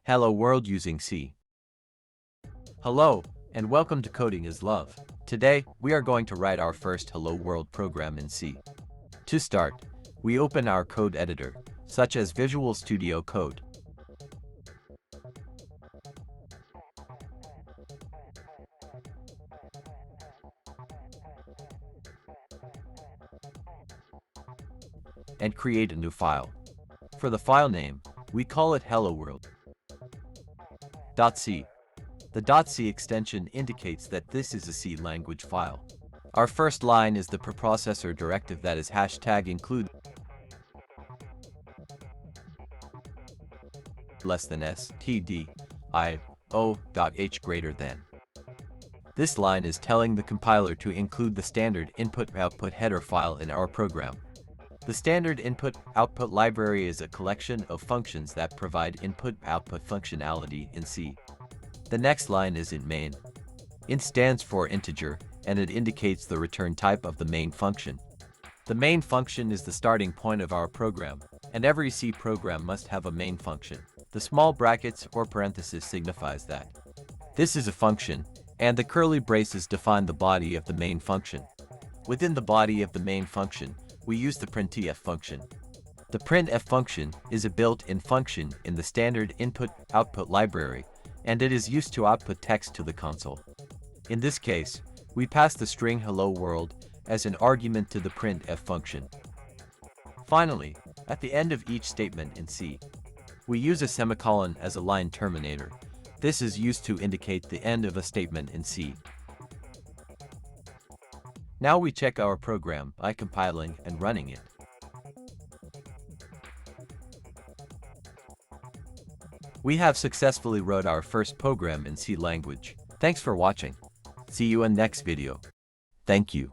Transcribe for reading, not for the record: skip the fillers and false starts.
Hello World using C. Hello, and welcome to Coding is Love. Today, we are going to write our first Hello World program in C. To start, we open our code editor, such as Visual Studio Code. And create a new file. For the file name, we call it Hello World.c. The .c extension indicates that this is a C language file. Our first line is the preprocessor directive, that is #include less than stdio.h greater than. This line is telling the compiler to include the standard input-output header file in our program. The standard input-output library is a collection of functions that provide input-output functionality in C. The next line is int main. Int stands for integer, and it indicates the return type of the main function. The main function is the starting point of our program, and every C program must have a main function. The small brackets or parenthesis signifies that this is a function, and the curly braces define the body of the main function. Within the body of the main function, we use the printf function. The printf function is a built-in function in the standard input-output library, and it is used to output text to the console. In this case, we pass the string hello world as an argument to the printf function. Finally, at the end of each statement in C, we use a semicolon as a line terminator. This is used to indicate the end of a statement in C. Now we check our program by compiling and running it. We have successfully wrote our first program in C language. Thanks for watching. See you in next video. Thank you.